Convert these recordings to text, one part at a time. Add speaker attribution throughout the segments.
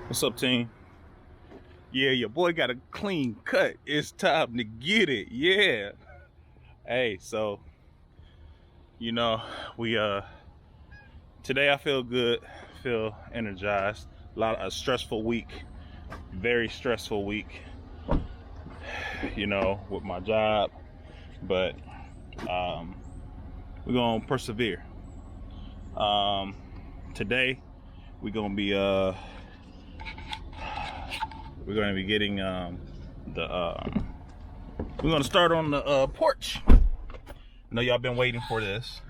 Speaker 1: What's up, team? Yeah, your boy got a clean cut. It's time to get it. Yeah. Hey, so you know, we today I feel good, feel energized. A stressful week, very stressful week. You know, with my job, but we're gonna persevere. Today we're gonna be getting we're gonna start on the porch. I know y'all been waiting for this.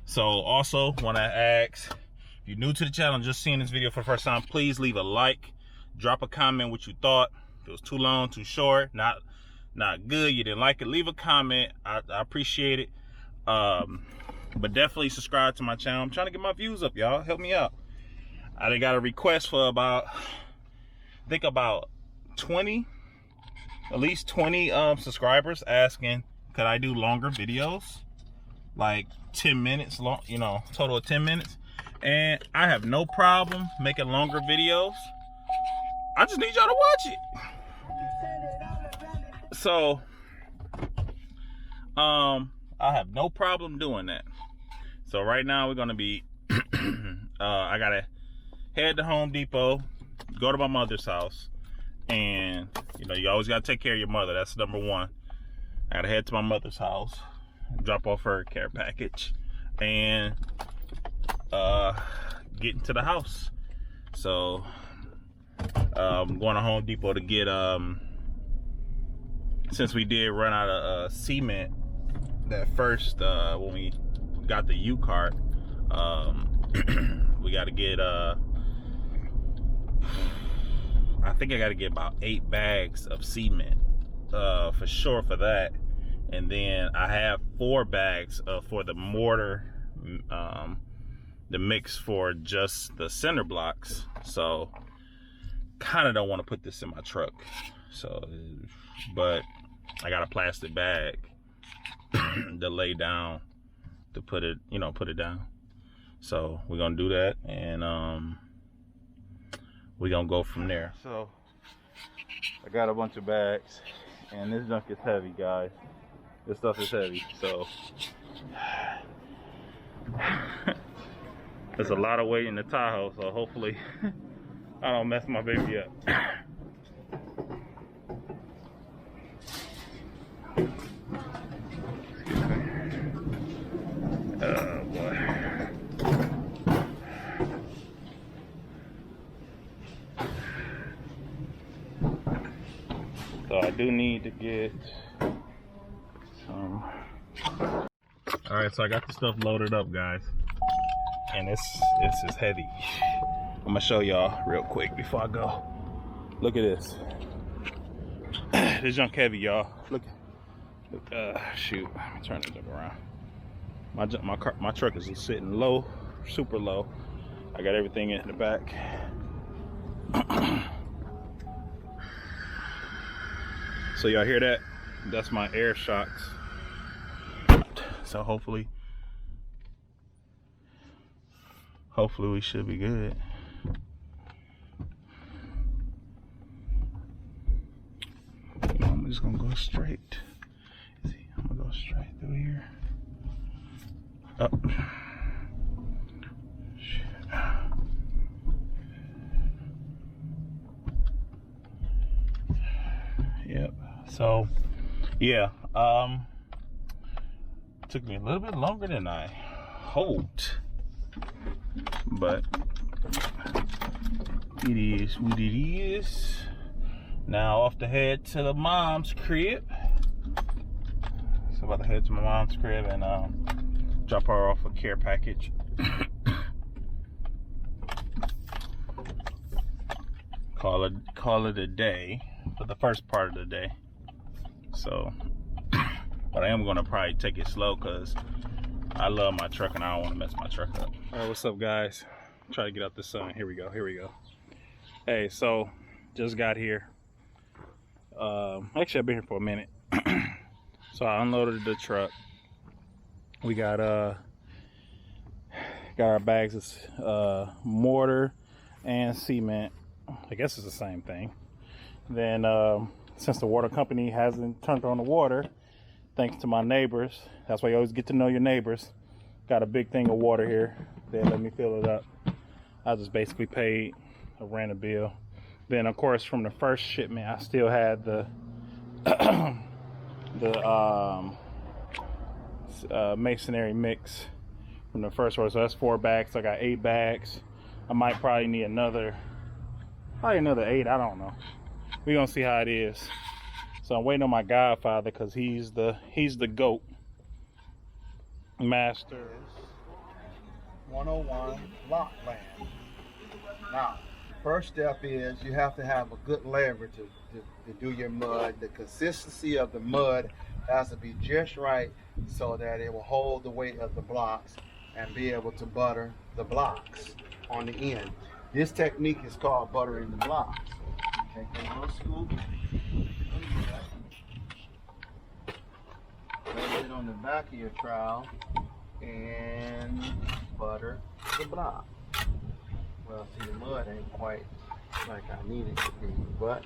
Speaker 1: So also want to ask, if you're new to the channel and just seeing this video for the first time, please leave a like, drop a comment what you thought. If it was too long, too short, not good, you didn't like it, leave a comment. I appreciate it. But definitely subscribe to my channel. I'm trying to get my views up, y'all. Help me out. I done got a request for about, I think about 20, at least 20 subscribers asking could I do longer videos, like 10 minutes long, you know, total of 10 minutes. And I have no problem making longer videos. I just need y'all to watch it. So I have no problem doing that. So right now we're gonna be I gotta head to Home Depot, go to my mother's house, and you know, you always gotta take care of your mother. That's number one. I gotta head to my mother's house, drop off her care package, and get into the house. So I'm going to Home Depot to get since we did run out of cement that first when we got the U-cart, we got to get I think I got to get about 8 bags of cement for sure for that. And then I have 4 bags for the mortar, the mix for just the cinder blocks. So kind of don't want to put this in my truck. So, but I got a plastic bag to lay down to put it, you know, put it down. So we're gonna do that, and we're gonna go from there. So I got a bunch of bags, and this junk is heavy, guys. This stuff is heavy, so there's a lot of weight in the Tahoe, so hopefully I don't mess my baby up. Oh boy. So I do need to get some. All right, so I got the stuff loaded up, guys, and this is heavy. I'm gonna show y'all real quick before I go. Look at this. This junk heavy, y'all. Look. Shoot. Let me turn the junk around. My truck is sitting low, super low. I got everything in the back. So y'all hear that? That's my air shocks. So hopefully we should be good. You know, I'm just gonna go straight. See, I'm gonna go straight through here. Up. Yep. So yeah, took me a little bit longer than I hoped, but it is what it is. Now off to head to the mom's crib. So about to head to my mom's crib and drop her off a care package. Call it a day for the first part of the day. So, but I am gonna probably take it slow because I love my truck and I don't want to mess my truck up. All right, what's up, guys? Try to get out the sun. Here we go. Hey, so just got here. Actually, I've been here for a minute. So I unloaded the truck. We got our bags of mortar and cement I guess it's the same thing. Then since the water company hasn't turned on the water, thanks to my neighbors, that's why you always get to know your neighbors. Got a big thing of water here. They let me fill it up. I just basically paid a random bill. Then of course from the first shipment, I still had the masonry mix from the first order. So that's 4 bags. So I got 8 bags. I might probably need another 8. I don't know. We're gonna see how it is. So I'm waiting on my godfather because he's the GOAT master.
Speaker 2: 101 block land. Now, first step is you have to have a good layer to do your mud. The consistency of the mud has to be just right so that it will hold the weight of the blocks and be able to butter the blocks on the end. This technique is called buttering the blocks. Take a little scoop, place it on the back of your trowel, and butter the block. Well, see, the mud ain't quite like I need it to be, but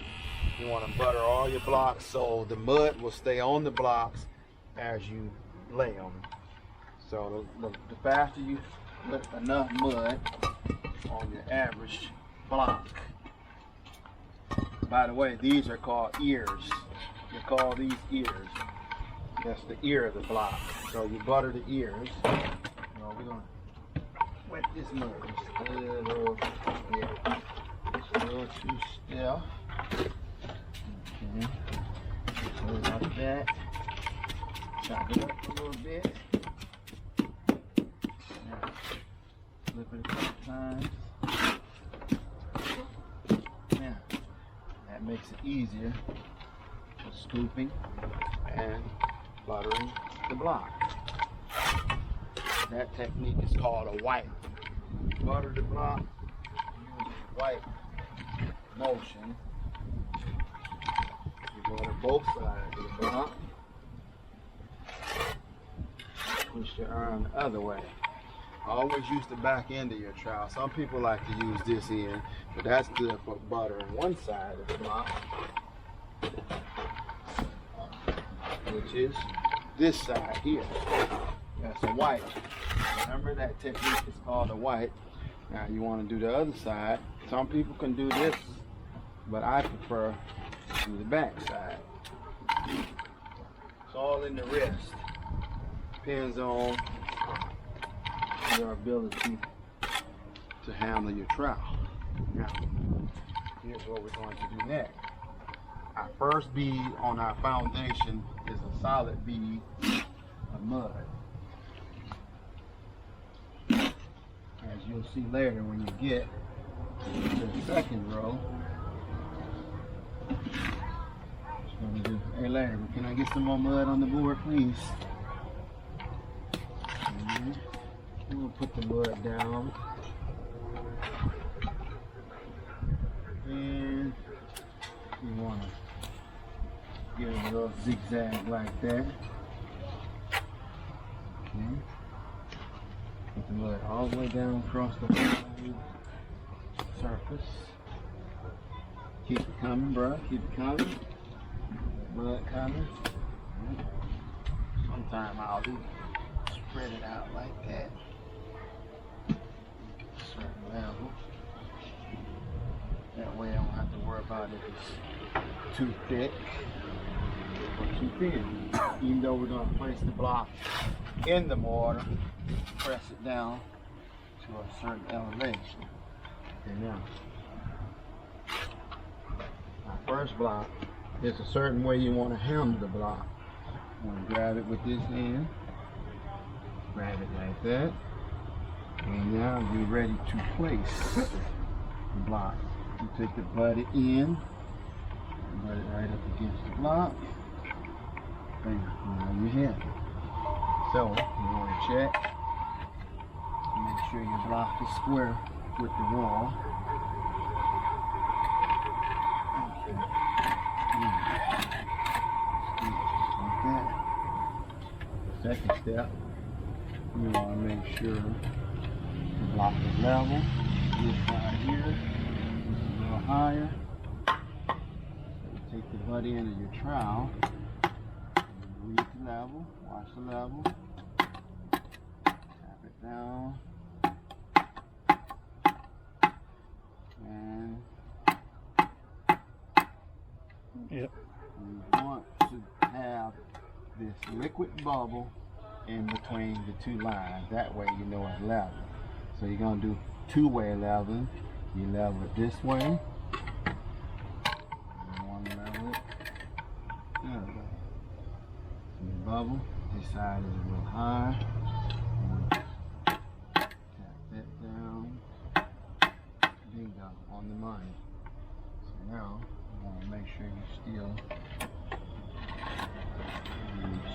Speaker 2: you want to butter all your blocks so the mud will stay on the blocks as you lay them. So the faster you put enough mud on your average block. By the way, these are called ears. You call these ears. That's the ear of the block. So you butter the ears. Now we're gonna wet this mud just a little bit. Just a little too still. Okay. So like that. Chop it up a little bit. Now flip it a couple times. Now that makes it easier for scooping and buttering the block. That technique is called a wipe. Butter the block, use wipe motion. You butter both sides of the block. Push your arm the other way. Always use the back end of your trowel. Some people like to use this end, but that's good for buttering one side of the block, which is this side here. That's a wipe. Remember that technique is called a wipe. Now you want to do the other side. Some people can do this, but I prefer to do the back side. It's all in the wrist. Depends on your ability to handle your trowel. Now, here's what we're going to do next. Our first bead on our foundation is a solid bead of mud. As you'll see later when you get to the second row, just going to do, hey Larry, can I get some more mud on the board, please? And we'll put the mud down. And you want to give it a little zigzag like that. Okay. Put the mud all the way down across the whole surface. Keep it coming, bro. Keep it coming. Mud coming. Sometimes I'll do spread it out like that. Certain level. That way I don't have to worry about if it's too thick or too thin. Even though we're going to place the block in the mortar, press it down to a certain elevation. Okay, now, our first block, there's a certain way you want to handle the block. You want to grab it with this hand, grab it like that, and now you're ready to place the block. You take the butt in, butt it right up against the block, bam, now you're here. So, you want to check, make sure your block is square with the wall. Okay. Like that. Second step, you want to make sure the block is level. This side here is a little higher. Take the butt end of your trowel, read the level, watch the level, tap it down, and
Speaker 1: yep.
Speaker 2: you want to have this liquid bubble in between the two lines. That way you know it's level. So you're going to do two-way leveling. You level it this way. You want to level it the other way. So your bubble, this side is a little high. Tap that down. Bingo, on the money. So now, you want to make sure you still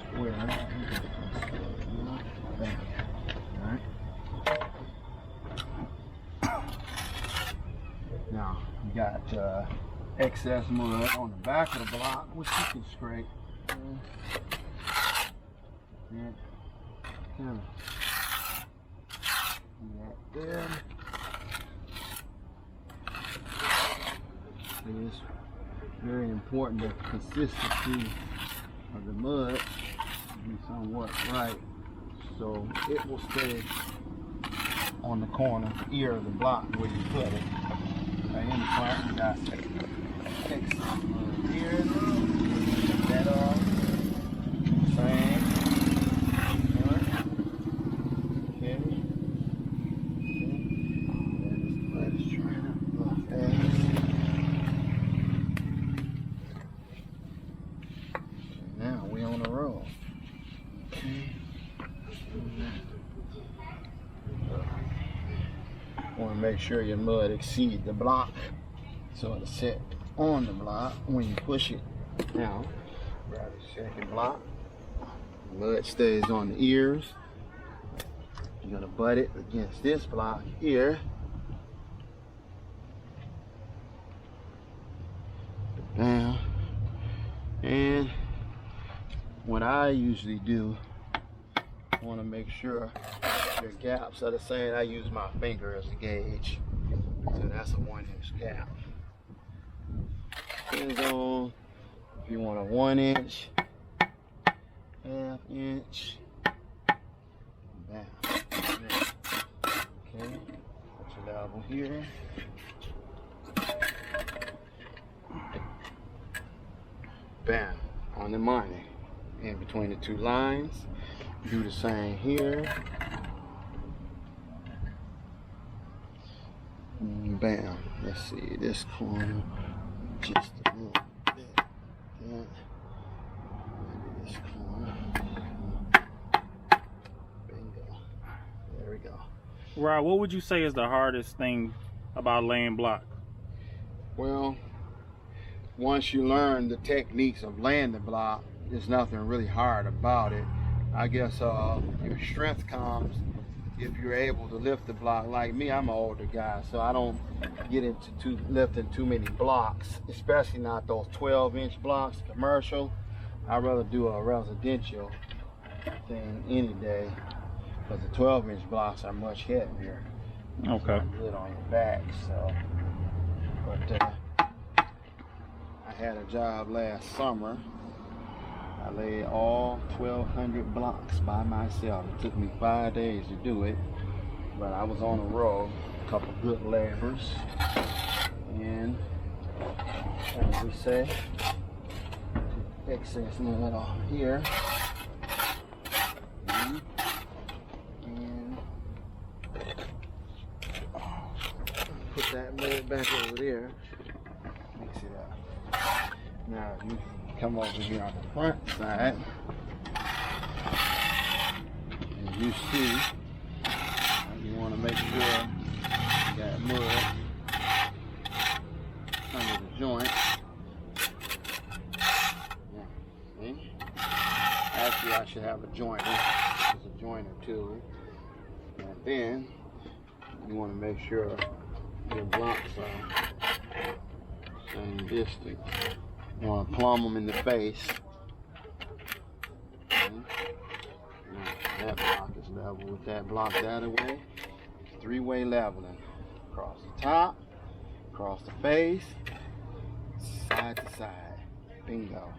Speaker 2: square. Alright. Now, you got excess mud on the back of the block, which you can scrape. Yeah. There. It is very important that the consistency of the mud be somewhat right, so it will stay on the corner ear of the block where you put it. Right in the front, you got excess mud here. Take that off. Same. Right. Okay. Let's try to block that. Now we on the roll. Okay. Want to make sure your mud exceeds the block, so it'll sit on the block when you push it. Now, grab the second block. The mud stays on the ears. You're gonna butt it against this block here. Down. And what I usually do, I want to make sure your gaps are the same. I use my finger as a gauge. So that's a 1-inch gap. Depends on if you want a 1-inch, half-inch, down. Okay, put your level here. Bam, on the money. In between the two lines. Do the same here. Bam. Let's see this corner. Just a little bit. Maybe this corner. Bingo. There we go.
Speaker 1: Rob, what would you say is the hardest thing about laying block?
Speaker 2: Well, once you learn the techniques of laying the block, there's nothing really hard about it. I guess your strength comes if you're able to lift the block. Like me, I'm an older guy, so I don't get into lifting too many blocks, especially not those 12-inch blocks, commercial. I'd rather do a residential thing any day, because the 12-inch blocks are much heavier.
Speaker 1: Okay.
Speaker 2: Good on your back, so. But I had a job last summer. I laid all 1,200 blocks by myself. It took me 5 days to do it, but I was on the road, a couple good laborers, and as we say, excess mud off here, and put that mud back over there, mix it up. Now you come over here on the front side, and you see, you want to make sure you got mud under the joint. Yeah, see? Actually, I should have a jointer. There's a jointer too. And then you want to make sure your blocks are same distance. You want to plumb them in the face. Okay. That block is level with that block the other way. 3-way leveling. Across the top, across the face, side to side. Bingo.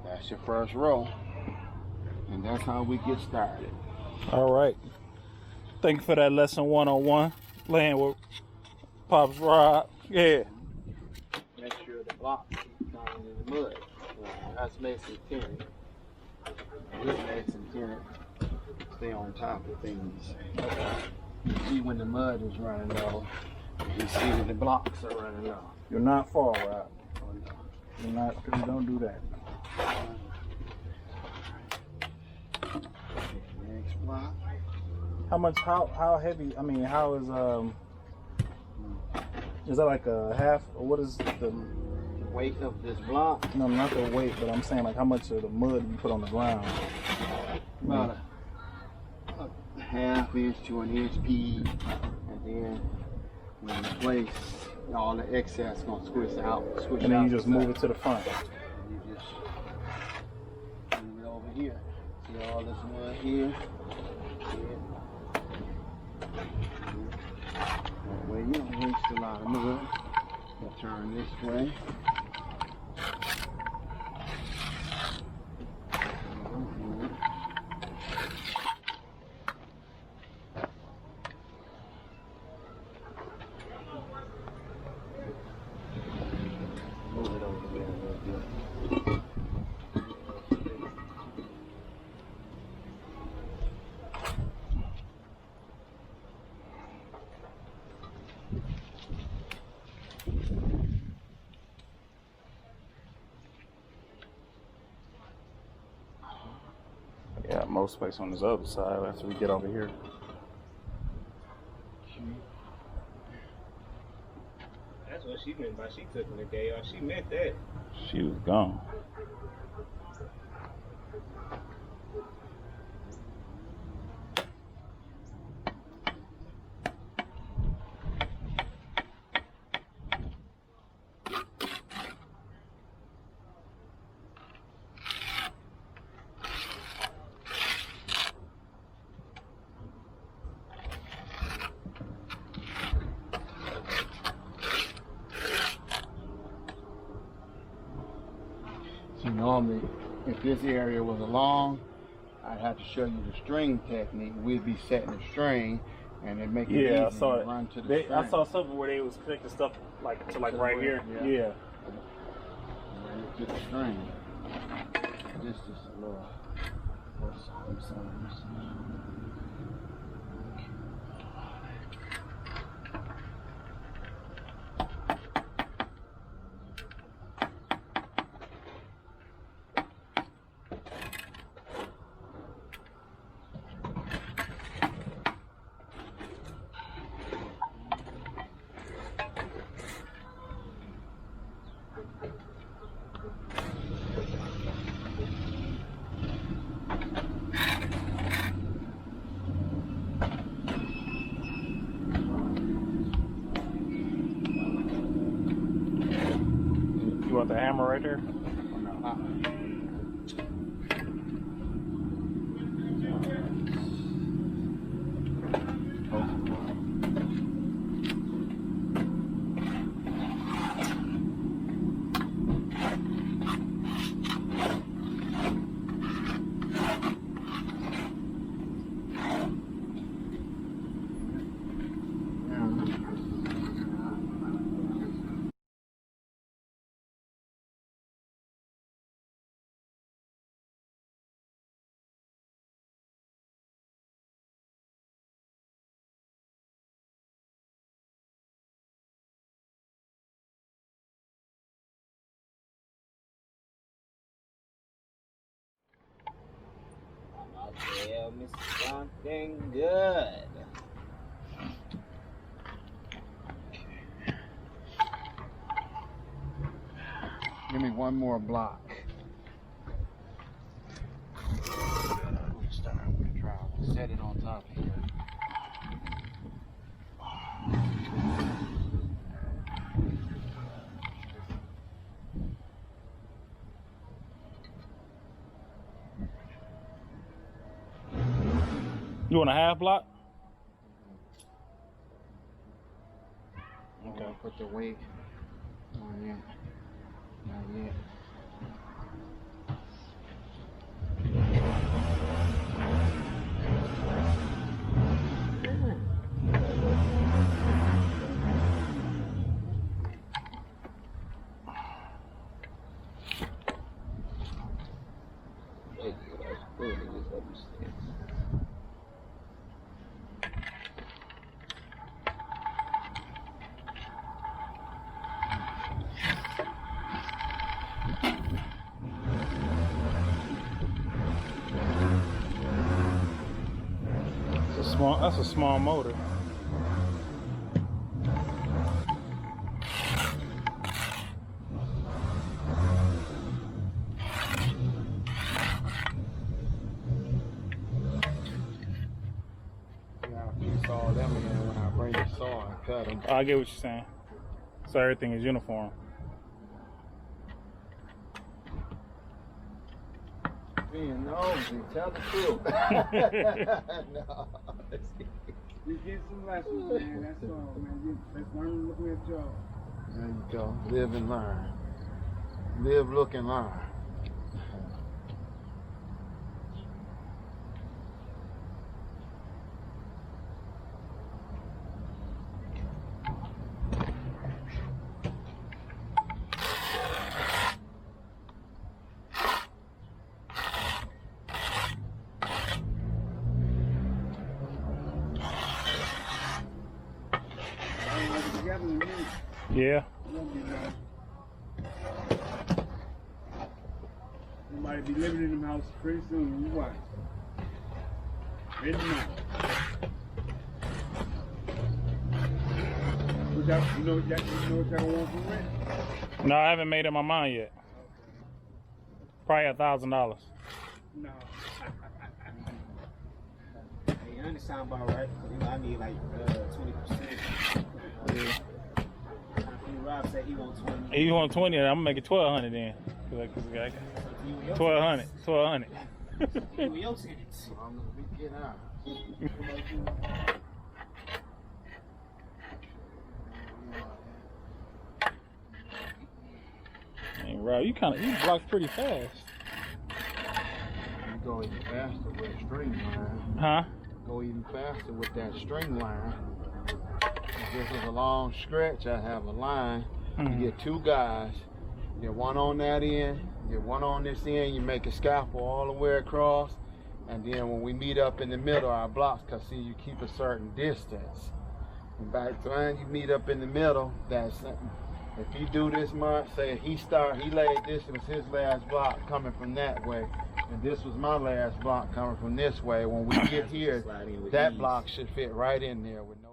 Speaker 2: That's your first row. And that's how we get started.
Speaker 1: All right. Thank you for that lesson 101. Laying with Pops Rob. Yeah.
Speaker 2: Make sure the blocks keep coming in the mud. That's Mason Tenant. This Mason Tenant stay on top of things. You see when the mud is running low, you see that the blocks are running low.
Speaker 1: You're not far, Rob. You're not, don't do that.
Speaker 2: Next block.
Speaker 1: How much, how heavy, I mean, how is that like a half, or what is the
Speaker 2: Weight of this block?
Speaker 1: No, not the weight, but I'm saying like how much of the mud you put on the ground.
Speaker 2: About a half inch to an inch P, and then when you place, all the excess gonna squish out.
Speaker 1: And then you just move it to the front.
Speaker 2: And you just move it over here. See all this mud here? That way you don't waste a lot of mud. We'll turn this way. Move it over there a little bit.
Speaker 1: Yeah, most space on this other side after we get over here.
Speaker 3: That's what she meant by she took the day off. She meant that.
Speaker 1: She was gone.
Speaker 2: So normally, if this area was along, I'd have to show you the string technique. We'd be setting the string, and it'd make it easy
Speaker 1: Yeah, I saw
Speaker 2: to
Speaker 1: it.
Speaker 2: run to the string.
Speaker 1: I saw something where they was connecting stuff like to like right here. Yeah.
Speaker 2: Run it to the string. This is a little. I'm sorry.
Speaker 1: You want the hammer right there?
Speaker 3: I'll tell me something good.
Speaker 2: Give me one more block. Start with the trowel. Set it on top here.
Speaker 1: You want a half block? Okay.
Speaker 2: put the weight on it. Not yet.
Speaker 1: That's a small motor.
Speaker 2: All them in when I bring the saw and cut them.
Speaker 1: I get what you're saying. So everything is uniform.
Speaker 2: Being nosy, tell the truth. No.
Speaker 4: You get some lessons, man. That's all, man. Let's learn looking at y'all.
Speaker 2: There you go. Live and learn. Live, look, and learn.
Speaker 1: Yeah.
Speaker 4: Somebody be living in them houses pretty soon. You watch. In the night. You know what y'all want for rent?
Speaker 1: No, I haven't made up my mind yet. Probably $1,000.
Speaker 4: No.
Speaker 3: Hey, you understand about right? You know, I need like 20%.
Speaker 1: Yeah.
Speaker 3: Rob said he wants 20.
Speaker 1: If you want 20, I'm gonna make it 1,200 then. 1,200. 1,200.
Speaker 3: You your tenants.
Speaker 2: I'm gonna be getting out.
Speaker 1: Hey, Rob, you blocked pretty fast.
Speaker 2: You go even faster with a string line.
Speaker 1: Huh?
Speaker 2: Go even faster with that string line. If this is a long stretch, I have a line. You get two guys. You get one on that end, you get one on this end, you make a scaffold all the way across. And then when we meet up in the middle, our blocks, because see, you keep a certain distance. And by the time you meet up in the middle, that's if you do this much, say he laid this was his last block coming from that way, and this was my last block coming from this way. When we get here, that block should fit right in there with no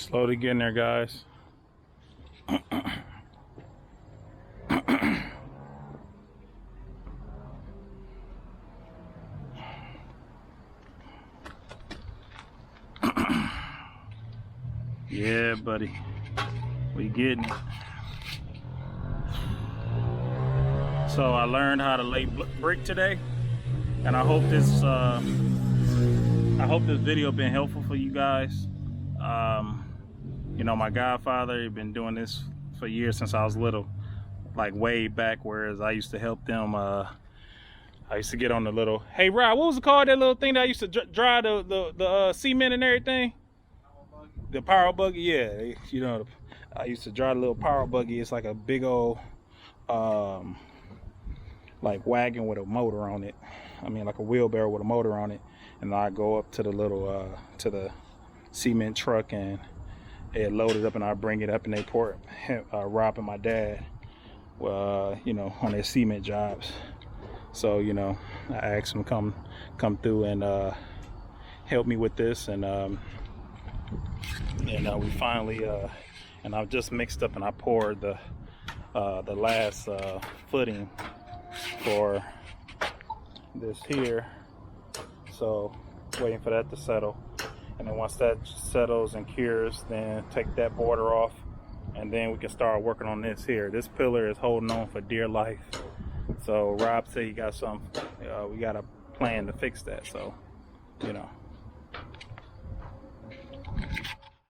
Speaker 1: Slowly getting there, guys. Yeah, buddy. We getting it. So I learned how to lay brick today, and I hope this video been helpful for you guys. You know, my godfather, he's been doing this for years since I was little, like way back. Whereas I used to help them. I used to get on the little. Hey, Rob, what was it called? That little thing that I used to dry the cement and everything. The power buggy, yeah. You know, I used to drive a little power buggy. It's like a big old, like wagon with a motor on it. I mean, like a wheelbarrow with a motor on it. And I go up to the little, to the cement truck, and it loaded up, and I bring it up, and they pour it. Rob and my dad, you know, on their cement jobs. So, you know, I asked them to come through and help me with this, and we finally and I've just mixed up and I poured the last footing for this here, so waiting for that to settle. And then once that settles and cures, then take that border off, and then we can start working on this here. This pillar is holding on for dear life, so Rob said he got some, we got a plan to fix that, so you know.